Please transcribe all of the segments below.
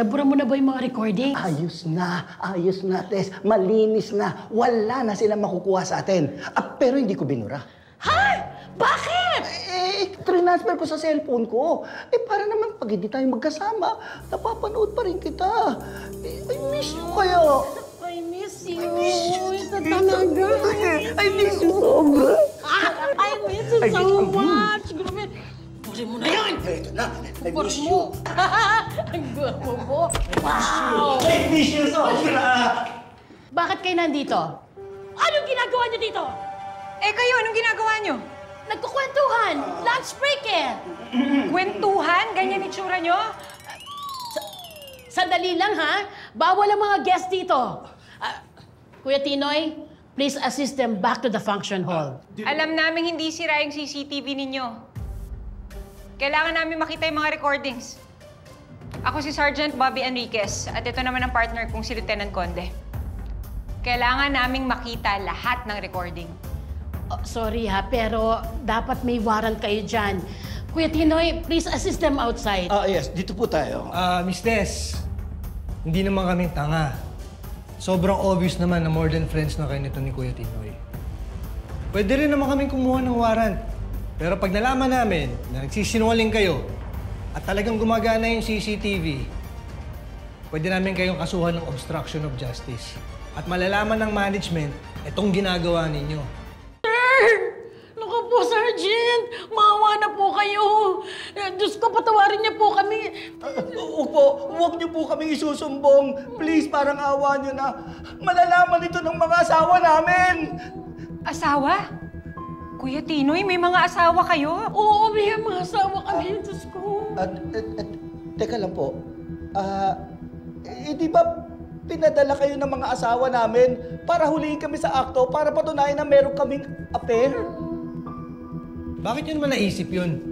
Nabura mo na ba yung mga recording? Ayos na, Tess. Malinis na. Wala na sila makukuha sa atin. Pero hindi ko binura. Ha? Bakit? Transfer ko sa cellphone ko. Para naman pag hindi tayo magkasama, napapanood pa rin kita. I miss you kaya. I miss you. Ito talaga. I miss you sobra. I miss you so much. Grabe. Puri mo na yan. Ito na. I Puri miss mo. you. Ang gwapo mo. Wow. I miss you sobra. Bakit kayo nandito? Anong ginagawa niyo dito? Kayo, anong ginagawa niyo? Nagkukwentuhan. Lunch break eh. Kwentuhan? Ganyan itsura niyo? Sandali lang ha. Bawal ang mga guests dito. Kuya Tinoy, please assist them back to the function hall. Alam namin hindi sira yung CCTV ninyo. Kailangan namin makita yung mga recordings. Ako si Sergeant Bobby Enriquez at ito naman ang partner kong si Lieutenant Conde. Kailangan naming makita lahat ng recording. Oh, sorry ha, pero dapat may warrant kayo dyan. Kuya Tinoy, please assist them outside. Yes. Dito po tayo. Miss Tess, hindi naman kaming tanga. Sobrang obvious naman na more than friends na kayo nito ni Kuya Tinoy. Pwede rin naman kaming kumuha ng warrant. Pero pag nalaman namin na nagsisinungaling kayo at talagang gumagana yung CCTV, pwede namin kayong kasuhan ng obstruction of justice. At malalaman ng management itong ginagawa ninyo. Naku po, Sergeant! Maawa na po kayo! Diyos ko, patawarin niyo po kami! Huwag niyo po kami isusumbong. Please, parang awa niyo na. Malalaman ito ng mga asawa namin. Asawa? Kuya Tinoy, may mga asawa kayo? Oo, may mga asawa kami, Diyos ko. Teka lang po. Di ba pinadala kayo ng mga asawa namin para huliin kami sa akto para patunayan na meron kaming affair? Bakit yun naman naisip yun?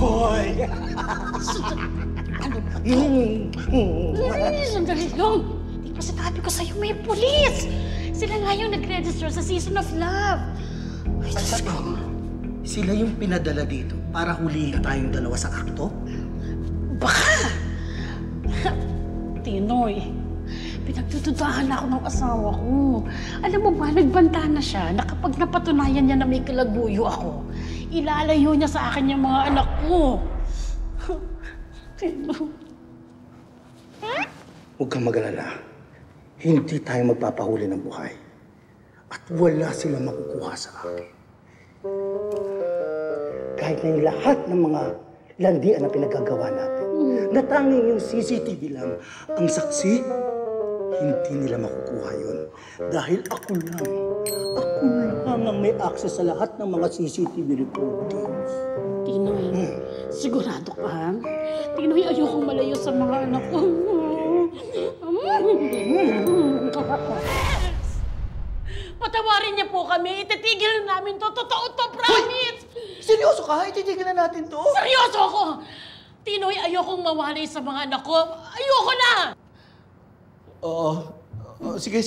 Hoy! Sandali lang! Di ba sinabi ko sa'yo may pulis? Sila nga yung nag-register sa Season of Love. Ay, Diyos ko. Sila yung pinadala dito para huliin tayong dalawa sa akto? Baka! Tinoy, pinagtutudahan ako ng asawa ko. Alam mo ba, nagbanta na siya na kapag napatunayan niya na may kalaguyo ako, ilalayo niya sa akin yung mga anak ko. Tinoy. Huwag kang mag-alala. Hindi tayo magpapahuli ng buhay. At wala silang makukuha sa akin. Kahit na yung lahat ng mga landian na pinagagawa natin, natanging yung CCTV lang ang saksi, hindi nila makukuha yun. Dahil ako lang ang may access sa lahat ng mga CCTV recordings. Tinoy, sigurado ka? Tinoy, ayokong malayo sa mga anak ko. Patawarin niya po kami. Ititigil namin to. Totoo to, promise! Seryoso ka? Ititigil na natin to? Seryoso ako! Tinoy, ayokong mawalay sa mga anak ko. Ayoko na! Oo. Sige.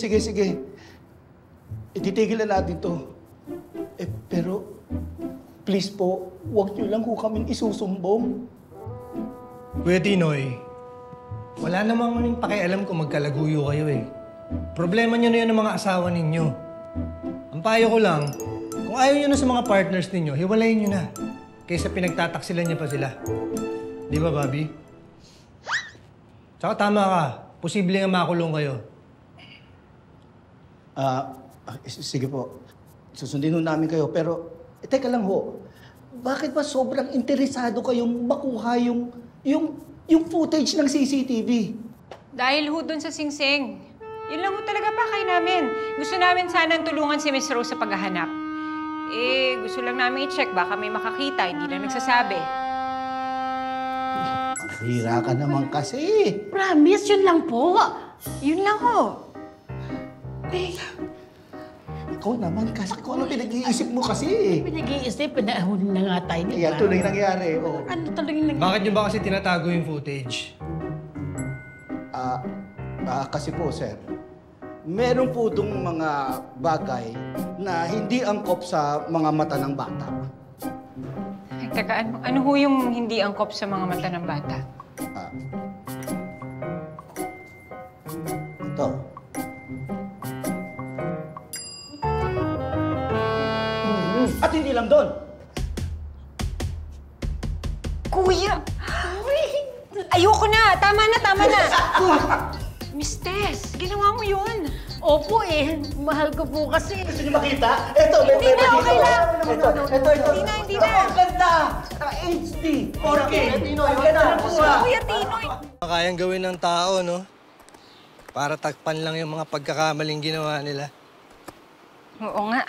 Ititigil na natin to. Pero, please po, huwag niyo lang ko kaming isusumbong. Kuya Tinoy, wala namang kaming pakialam kung magkalaguyo kayo eh. Problema niyo na yun ng mga asawa ninyo. Ang payo ko lang, kung ayaw niyo na sa mga partners ninyo, hiwalayin niyo na. Kaysa pinagtataksilan niya pa sila. Di ba, Bobby? Tsaka tama ka. Posible nga makulong kayo. Sige po. Susundin ho namin kayo. Pero, teka lang ho. Bakit ba sobrang interesado kayong makuha yung footage ng CCTV? Dahil ho dun sa singsing. Yun lang ho talaga pakay namin. Gusto namin sanang tulungan si Miss Rose sa paghahanap. Gusto lang namin i-check. Baka may makakita, hindi lang nagsasabi. Hira ka naman kasi. Promise, yun lang po. Yun lang ho. Ikaw naman kasi kung ano pinag-iisip mo kasi. Pinag-iisip, pinahuli na nga tayo. Ayan, tuloy nangyari. Oh. Ano tuloy nangyari? Bakit niyo ba kasi tinatago yung footage? Kasi po, sir, meron po itong mga bagay na hindi angkop sa mga mata ng bata. Ay, teka, ano ho yung hindi angkop sa mga mata ng bata? Ah. Ito. At hindi lang doon. Kuya! Ayoko na! Tama na, tama na! Miss Tess, ginawa mo yun. Opo eh, mahal ko po kasi. Gusto niyo makita? Ito, may Hindi na, dito. okay lang. Ito. Hindi na, hindi na. Ang ganda! HD! 4K! Ang ganda na po ah! Kuya Tinoy! Kayang gawin ng tao, no? Para takpan lang yung mga pagkakamaling ginawa nila. Oo nga.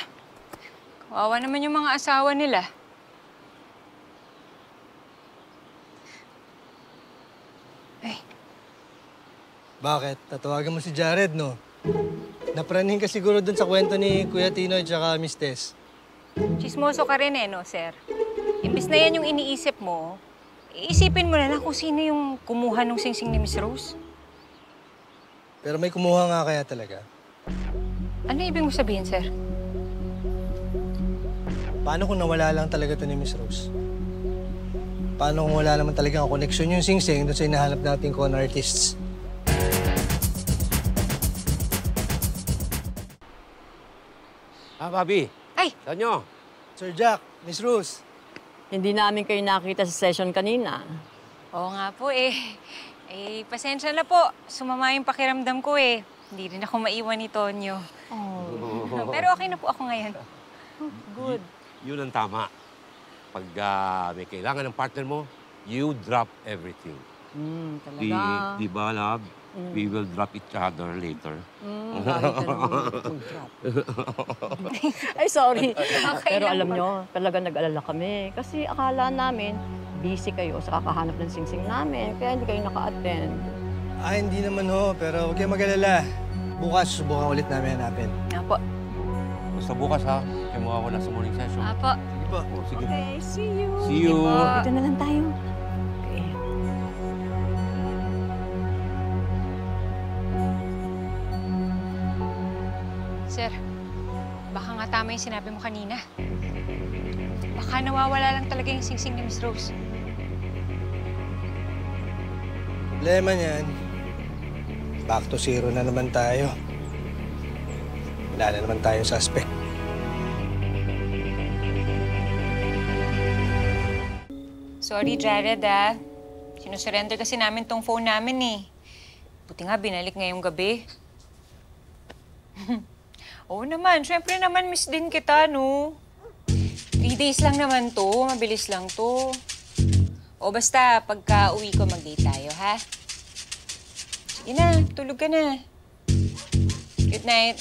Kawawa naman yung mga asawa nila. Ay, Bakit? Tatawagan mo si Jared, no? Napraning ka siguro dun sa kwento ni Kuya Tinoy at Miss Tess. chismoso ka rin eh, no, sir? Imbis na yan yung iniisip mo, iisipin mo na lang kung sino yung kumuha ng singsing ni Miss Rose. Pero may kumuha nga kaya talaga. Ano ibig mo sabihin, sir? Paano kung nawala lang talaga ito ni Miss Rose? Paano kung wala naman talagang koneksyon yung singsing doon sa hinahanap nating con artists? Bobby. Ay! Saan nyo? Sir Jack, Miss Rose. Hindi namin kayo nakita sa session kanina. Oo nga po eh. Pasensya na po. Sumama yung pakiramdam ko eh. Hindi rin ako maiwan ni Tonyo. Pero okay na po ako ngayon. Good. Yun ang tama. Pag may kailangan ng partner mo, you drop everything. Talaga. Di ba, love? We will drop each other later. Kahit anong drop. Ay, sorry. Okay Pero lang alam po. nyo, talaga nag-alala kami. Kasi akala namin, busy kayo sa kakahanap ng singsing namin. Kaya hindi kayo naka-attend. Hindi naman ho, pero huwag kayong mag-alala. Bukas, subukan ulit namin hanapin. Apo. Basta bukas, ha? Kaya mawawala sa morning session. Apo. Sige po. Oh, sige. Okay, see you. See you. Dito na lang tayo. Okay. Sir, baka nga tama yung sinabi mo kanina. Baka nawawala lang talaga yung singsing ni Miss Rose. Problema niyan, back to zero na naman tayo. Wala na naman tayong suspect. Sorry, Jared, ah. Sinusurrender kasi namin tong phone namin eh. Buti nga, binalik ngayong gabi. Oo naman, syempre naman miss din kita, no? 3 days lang naman to, mabilis lang to. O basta, pagka uwi ko, mag-date tayo, ha? Sige na, tulog ka na. Good night.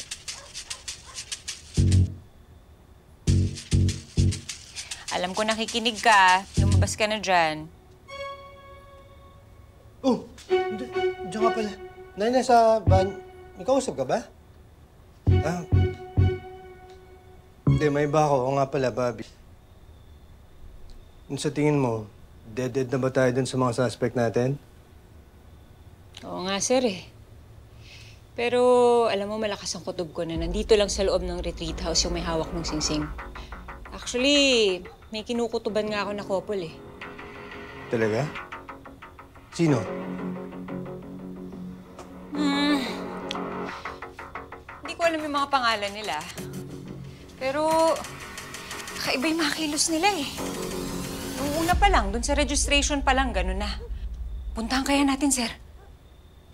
Alam ko nakikinig ka, lumabas ka na dyan. Oh, diyan ka pala. Nay, nasa ban... May kausap ka ba? Hindi, may iba ako. Oo nga pala, Bobby. Sa tingin mo, dead na ba tayo dun sa mga suspect natin? Oo nga, sir eh. Pero alam mo, malakas ang kutob ko na nandito lang sa loob ng retreat house yung may hawak ng singsing. Actually, may kinukutuban nga ako na couple eh. Talaga? Sino? Hindi ko alam yung mga pangalan nila. Pero kakaiba yung mga kilos nila eh. Nung una pa lang, dun sa registration pa lang, gano'n na. Puntahan kaya natin, sir.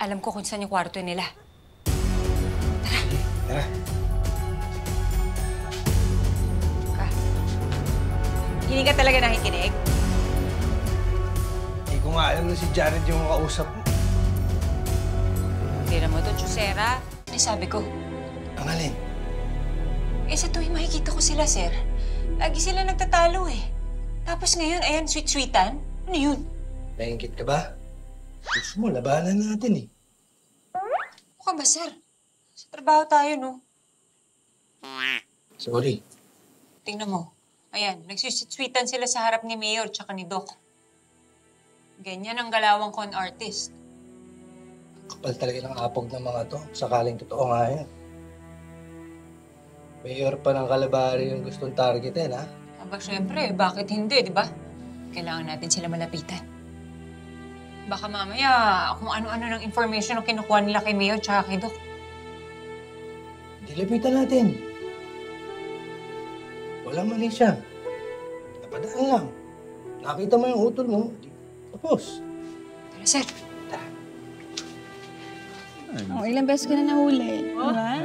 Alam ko kung saan yung kwarto nila. Tara. Ka. Hindi ka talaga nakikinig? Hindi ko nga alam na si Jared yung kausap mo. Tira mo to, Chusera. Ay, sabi ko. Ang alin? Eh, sa tuwing makikita ko sila, sir, lagi sila nagtatalo eh. Tapos ngayon, ayan, sweet-sweetan. Ano yun? Naingit ka ba? Gusto mo, labanan natin eh. Mukha ba, sir? Sa trabaho tayo, no? Sorry. Tingnan mo. Ayan, nagsisweetan sila sa harap ni Mayor tsaka ni Doc. Ganyan ang galawang con artist. Kapal talaga ng apog ng mga to. Sakaling totoo nga yan. Mayor pa ng Kalabari yung gustong targetin, ha? Aba, syempre, bakit hindi, di ba? Kailangan natin sila malapitan. Baka mamaya kung ano-ano ng information ang kinukuha nila kay Mayor tsaka kay Doc. Dilapitan natin. Walang mali siya. Napadaan lang. Nakita mo yung utol mo. Tapos. Tara, sir. Oh, ilang beses ka na nahuli. Diba?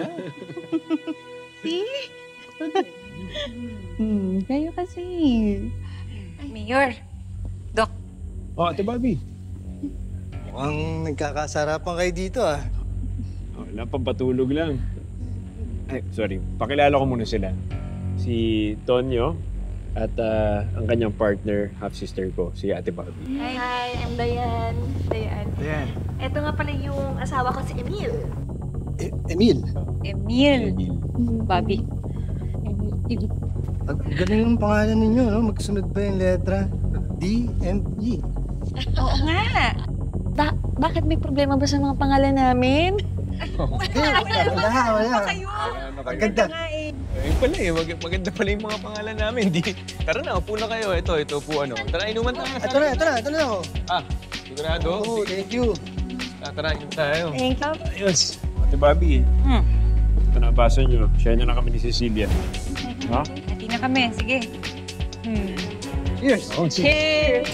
See? Kayo kasi. Mayor. Doc. Oh, Ate Bobby. Mukhang nagkakasarapan kayo dito, ah. Wala, pampatulog lang. Ay, sorry. Pakilala ko muna sila. Si Tonyo at ang kanyang partner, half-sister ko, si Ate Bobby. Hi, I'm Dayan. Ayan. Ito nga pala yung asawa ko si Emil. Emil. Emil. Bobby. Ang galing ng pangalan ninyo, no? Magsunod pa yung letra. D and E. Oo nga. Bakit may problema ba sa mga pangalan namin? Wala. Ang ganda. Ayun pala eh, maganda pala yung mga pangalan namin. Tara na, upo na kayo. Ito po ano. Tara, inuman tayo. Ito na ako. Sigurado? Oo, thank you. Tara, inuman tayo. Thank you. Ayos. Ate Bobby. Ito na, baso nyo. Share nyo na kami ni Cecilia. Ha? Hati na kami. Sige. Cheers. Oh, Cheers!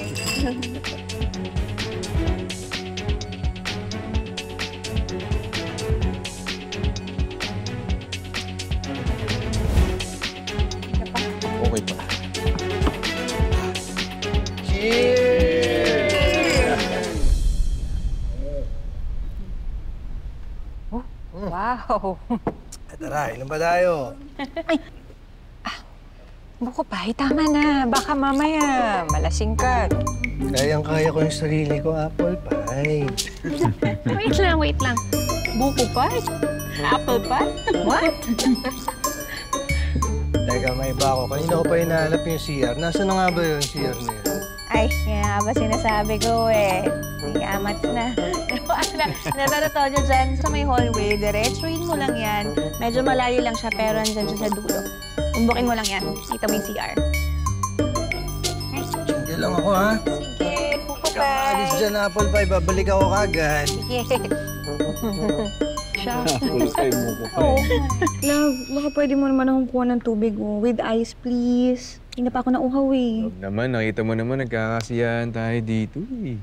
Okay pa. Wow. Tara, inom ba tayo? Buko pa, tama na. Baka mamaya malasing ka. Kayang-kaya ko yung sarili ko, apple pie. Wait lang. Buko pa? Apple pa? What? Teka, may iba ako. Kanina ko pa hinahanap yung CR. Nasaan na nga ba yung CR na yun? Ay, yan nga ba sinasabi ko eh. Iyamat na. Pero Tonyo dyan sa may hallway, diretsuin mo lang yan. Medyo malayo lang siya pero andyan siya sa dulo. Umbukin mo lang yan. Kita mo yung CR. Sige lang ako, ha? Sige, pupo pa. Alis dyan, apple pie. Babalik ako kagad. Sige. Siya. Full time mo ko pa. Love, baka pwede mo naman akong kuha ng tubig with ice, please. Hindi pa ako nauhaw eh. Huwag naman, nakita mo naman, nagkakasiyahan tayo dito eh.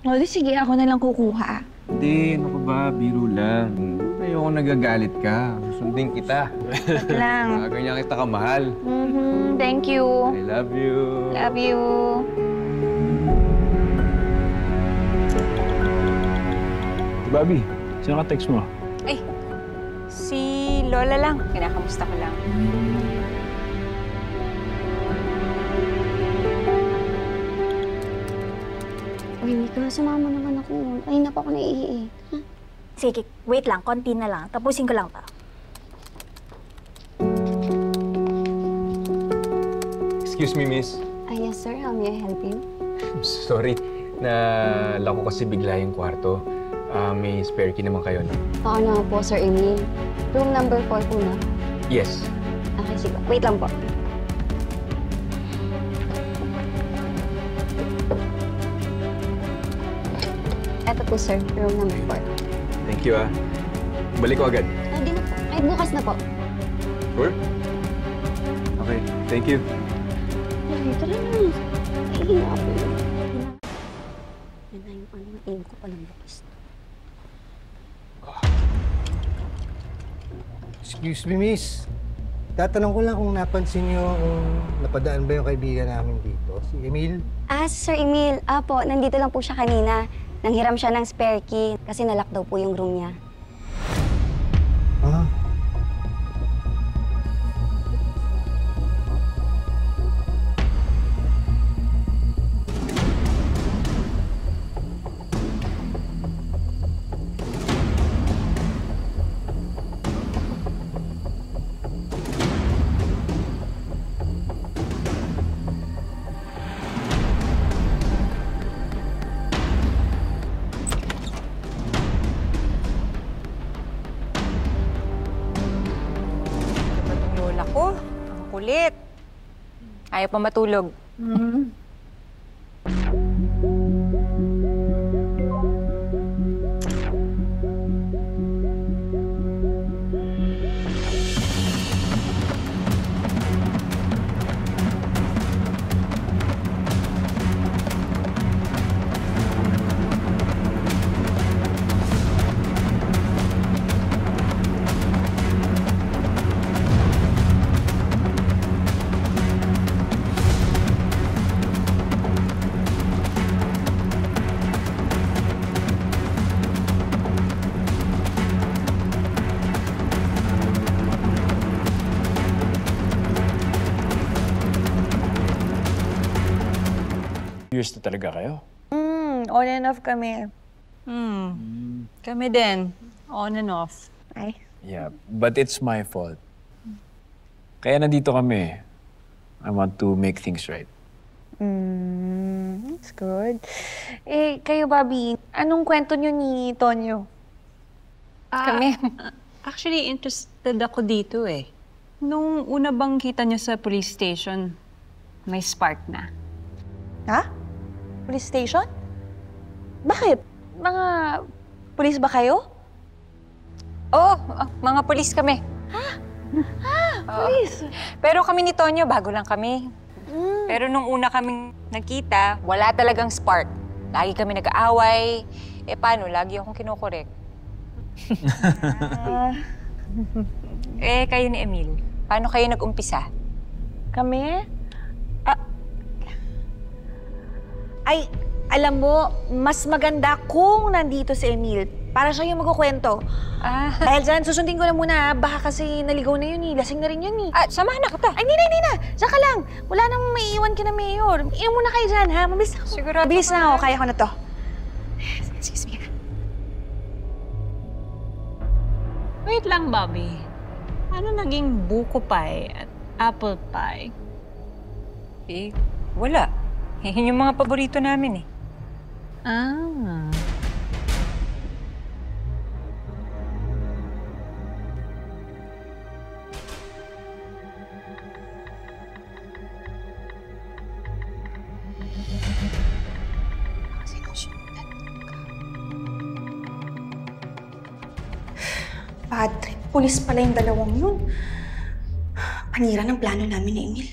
O, di sige, ako na lang kukuha. Hindi, ano ka ba? Biro lang. Ayoko nagagalit ka. Susundin kita. lang. Ganyan kita kamahal. Thank you. I love you. Love you. Bobby, sino ka text mo? Ay, si Lola lang. Kinakamusta ko lang. Uy, Mika, sumama naman ako. Ay, na pa ako naiihi eh. Sige, wait lang. Konti na lang. Tapusin ko lang to. Excuse me, miss. Yes, sir. How may I help you? Sorry, nalako kasi bigla yung kwarto. May spare key naman kayo, no? Oo na po, Sir Emil. Room number 4 po na. Yes. Okay, sige. Wait lang po. Eto po, sir. Room number 4. Thank you, ah. Balik ko agad. Di na po. Kahit bukas na po. Sure? Okay, thank you. Ay, tara na. Ihinga po. Yan na yung ano. Inom ko palang bukas. Excuse me, miss. Tatanong ko lang kung napansin niyo kung napadaan ba yung kaibigan namin dito, si Emil. Sir Emil. Po, nandito lang po siya kanina. Nanghiram siya ng spare key kasi nalock daw po yung room niya. Ah. Naku, ang kulit. Ayaw pa matulog. Years na talaga kayo? On and off kami. Kami din. On and off. Ay. Yeah, but it's my fault. Kaya nandito kami. I want to make things right. That's good. Eh, kayo, Bobby, anong kwento niyo ni Tonyo? Kami. Actually, interested ako dito eh. Nung una bang kita niyo sa police station, may spark na. Ha? Police station? Bakit? Mga police ba kayo? Oo, mga polis kami. Police? Pero kami ni Tonyo, bago lang kami. Pero nung una kaming nagkita, wala talagang spark. Lagi kami nag-aaway. Eh paano? Lagi akong kinukorek. Kayo ni Emil, paano kayo nag-umpisa? Kami? Ay, alam mo, mas maganda kung nandito si Emil. Para siya yung magkukwento. Dahil dyan, susundin ko na muna. Baka kasi naligaw na yun eh. Lasing na rin yun eh. Samahan na kita. Ay, hindi na. Diyan ka lang. Wala nang maiiwan ka na mayor. Inom muna kayo dyan, ha? Mabilis ako. Sigurado Mabilis ka na na. ako. Kaya ko na to. Excuse me. Wait lang, Bobby. Ano naging buko pie at apple pie? Eh, wala. Yun yung mga paborito namin eh. Bad trip. Pulis pala yung dalawang yun. Panira ng plano namin ni Emil.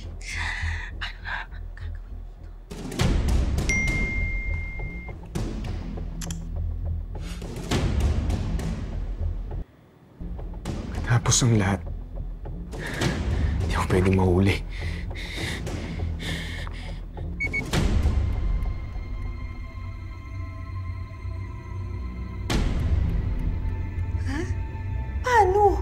Tapos ang lahat, hindi ako pwedeng mahuli. Paano?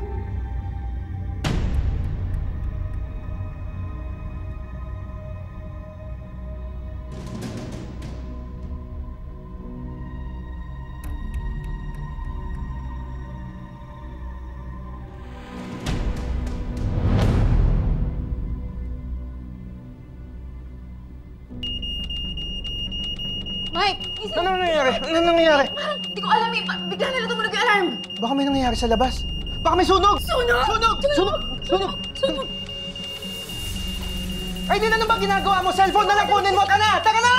Mike! Ano nangyayari? Ano nangyayari? Hindi ko alam eh. Bigla na lang tumunog yung alarm. Baka may nangyayari sa labas. Baka may sunog! Sunog! Sunog! Sunog! Sunog! Ay, di na naman ginagawa mo? Cellphone na lang kunin mo! Tara na! Tara na!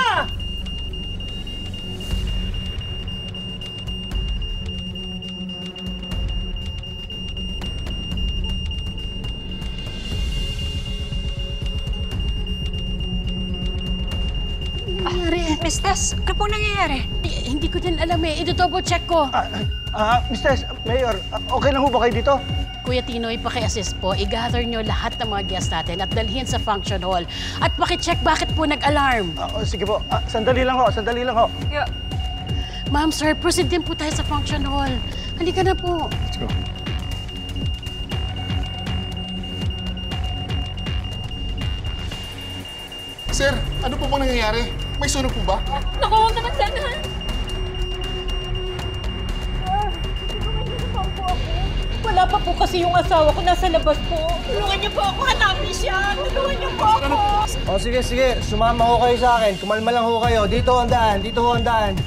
Miss Tess, ano po nangyayari? Hindi ko din alam eh. Ito-double check ko. Mr. Mayor, okay lang ho ba kayo dito? Kuya Tinoy, paki-assist po. I-gather nyo lahat ng mga guests natin at dalhin sa function hall. At paki-check bakit po nag-alarm. Sige po, sandali lang ho. Yeah. Ma'am, sir, proceed din po tayo sa function hall. Halika na po. Let's go. Sir, ano po bang nangyayari? May sunog po ba? Naku, huwag naman sana. Wala pa po kasi yung asawa ko nasa labas po. Tulungan niyo po ako, hanapin siya. Tulungan niyo po ako. O sige. Sumama ho kayo sa akin. Kumalma lang ho kayo. Dito ang daan.